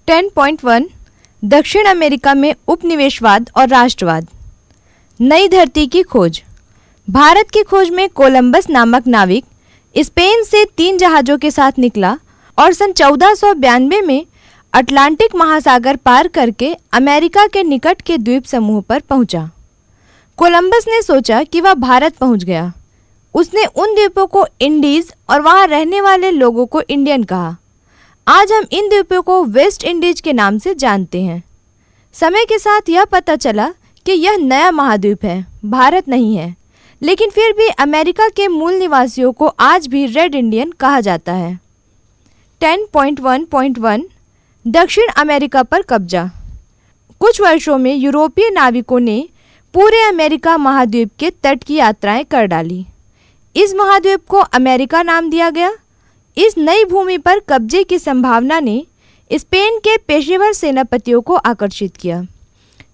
10.1 दक्षिण अमेरिका में उपनिवेशवाद और राष्ट्रवाद। नई धरती की खोज। भारत की खोज में कोलंबस नामक नाविक स्पेन से 3 जहाज़ों के साथ निकला और सन 1492 में अटलांटिक महासागर पार करके अमेरिका के निकट के द्वीप समूह पर पहुंचा। कोलंबस ने सोचा कि वह भारत पहुंच गया। उसने उन द्वीपों को इंडीज और वहां रहने वाले लोगों को इंडियन कहा। आज हम इन द्वीपों को वेस्ट इंडीज के नाम से जानते हैं। समय के साथ यह पता चला कि यह नया महाद्वीप है, भारत नहीं है, लेकिन फिर भी अमेरिका के मूल निवासियों को आज भी रेड इंडियन कहा जाता है। 10.1.1 दक्षिण अमेरिका पर कब्जा। कुछ वर्षों में यूरोपीय नाविकों ने पूरे अमेरिका महाद्वीप के तट की यात्राएं कर डाली। इस महाद्वीप को अमेरिका नाम दिया गया। इस नई भूमि पर कब्जे की संभावना ने स्पेन के पेशेवर सेनापतियों को आकर्षित किया।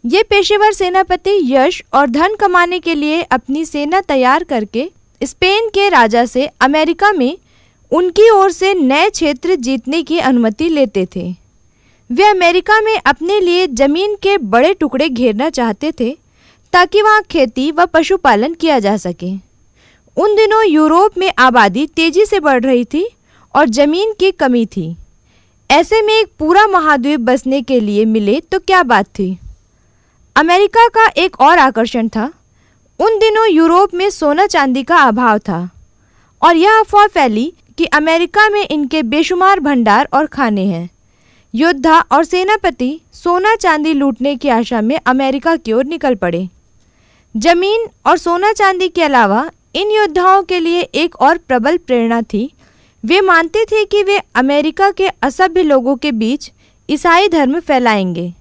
ये पेशेवर सेनापति यश और धन कमाने के लिए अपनी सेना तैयार करके स्पेन के राजा से अमेरिका में उनकी ओर से नए क्षेत्र जीतने की अनुमति लेते थे। वे अमेरिका में अपने लिए जमीन के बड़े टुकड़े घेरना चाहते थे ताकि वहाँ खेती व पशुपालन किया जा सके। उन दिनों यूरोप में आबादी तेजी से बढ़ रही थी और जमीन की कमी थी। ऐसे में एक पूरा महाद्वीप बसने के लिए मिले तो क्या बात थी। अमेरिका का एक और आकर्षण था। उन दिनों यूरोप में सोना चांदी का अभाव था और यह अफवाह फैली कि अमेरिका में इनके बेशुमार भंडार और खाने हैं। योद्धा और सेनापति सोना चांदी लूटने की आशा में अमेरिका की ओर निकल पड़े। जमीन और सोना चांदी के अलावा इन योद्धाओं के लिए एक और प्रबल प्रेरणा थी। वे मानते थे कि वे अमेरिका के असभ्य लोगों के बीच ईसाई धर्म फैलाएंगे।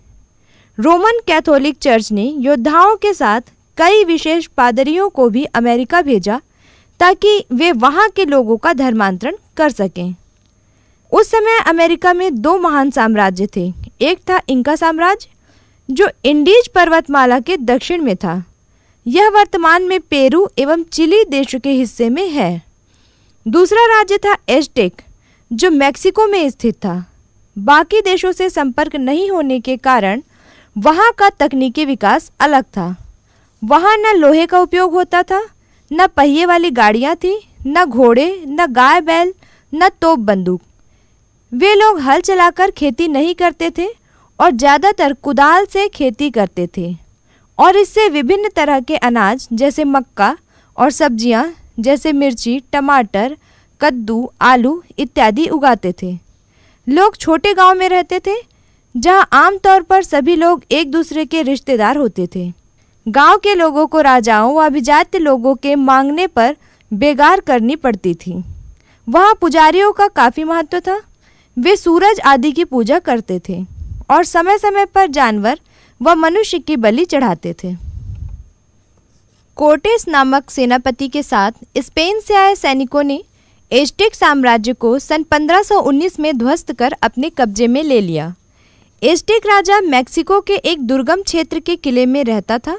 रोमन कैथोलिक चर्च ने योद्धाओं के साथ कई विशेष पादरियों को भी अमेरिका भेजा ताकि वे वहां के लोगों का धर्मांतरण कर सकें। उस समय अमेरिका में 2 महान साम्राज्य थे। एक था इंका साम्राज्य, जो इंडीज पर्वतमाला के दक्षिण में था। यह वर्तमान में पेरू एवं चिली देशों के हिस्से में है। दूसरा राज्य था एज़टेक, जो मैक्सिको में स्थित था। बाकी देशों से संपर्क नहीं होने के कारण वहाँ का तकनीकी विकास अलग था। वहाँ न लोहे का उपयोग होता था, न पहिए वाली गाड़ियाँ थीं, न घोड़े, न गाय बैल, न तोप बंदूक। वे लोग हल चलाकर खेती नहीं करते थे और ज़्यादातर कुदाल से खेती करते थे और इससे विभिन्न तरह के अनाज जैसे मक्का और सब्जियां जैसे मिर्ची, टमाटर, कद्दू, आलू इत्यादि उगाते थे। लोग छोटे गांव में रहते थे जहां आमतौर पर सभी लोग एक दूसरे के रिश्तेदार होते थे। गांव के लोगों को राजाओं व अभिजात्य लोगों के मांगने पर बेगार करनी पड़ती थी। वहां पुजारियों का काफ़ी महत्व था। वे सूरज आदि की पूजा करते थे और समय समय पर जानवर व मनुष्य की बलि चढ़ाते थे। कोर्टेस नामक सेनापति के साथ स्पेन से आए सैनिकों ने एज़टेक साम्राज्य को सन 1519 में ध्वस्त कर अपने कब्जे में ले लिया। एज़टेक राजा मैक्सिको के एक दुर्गम क्षेत्र के किले में रहता था।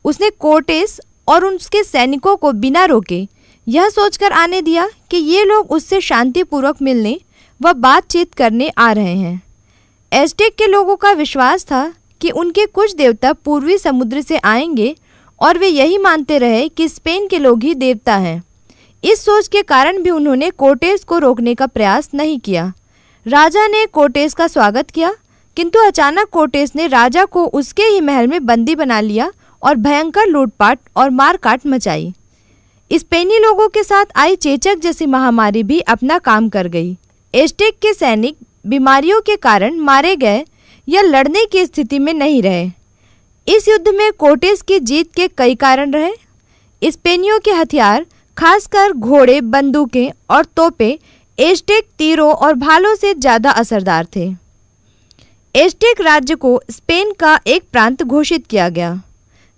उसने कोर्टेस और उसके सैनिकों को बिना रोके यह सोचकर आने दिया कि ये लोग उससे शांतिपूर्वक मिलने व बातचीत करने आ रहे हैं। एज़टेक के लोगों का विश्वास था कि उनके कुछ देवता पूर्वी समुद्र से आएंगे और वे यही मानते रहे कि स्पेन के लोग ही देवता हैं। इस सोच के कारण भी उन्होंने कोर्टेस को रोकने का प्रयास नहीं किया। राजा ने कोर्टेस का स्वागत किया, किंतु अचानक कोर्टेस ने राजा को उसके ही महल में बंदी बना लिया और भयंकर लूटपाट और मारकाट मचाई। स्पेनी लोगों के साथ आई चेचक जैसी महामारी भी अपना काम कर गई। एज़टेक के सैनिक बीमारियों के कारण मारे गए या लड़ने की स्थिति में नहीं रहे। इस युद्ध में कोर्टेस की जीत के कई कारण रहे। स्पेनियों के हथियार, खासकर घोड़े, बंदूकें और तोपें एज़टेक तीरों और भालों से ज़्यादा असरदार थे। एज़टेक राज्य को स्पेन का एक प्रांत घोषित किया गया।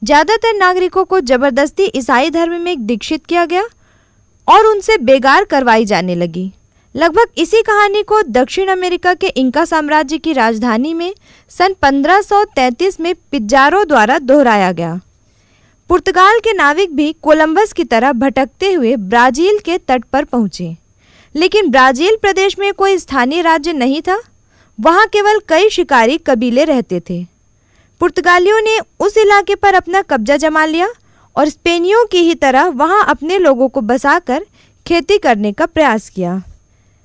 ज़्यादातर नागरिकों को जबरदस्ती ईसाई धर्म में दीक्षित किया गया और उनसे बेगार करवाई जाने लगी। लगभग इसी कहानी को दक्षिण अमेरिका के इंका साम्राज्य की राजधानी में सन 1533 में पिज़ारो द्वारा दोहराया गया। पुर्तगाल के नाविक भी कोलंबस की तरह भटकते हुए ब्राज़ील के तट पर पहुंचे, लेकिन ब्राज़ील प्रदेश में कोई स्थानीय राज्य नहीं था। वहाँ केवल कई शिकारी कबीले रहते थे। पुर्तगालियों ने उस इलाके पर अपना कब्जा जमा लिया और स्पेनियों की ही तरह वहाँ अपने लोगों को बसाकर खेती करने का प्रयास किया।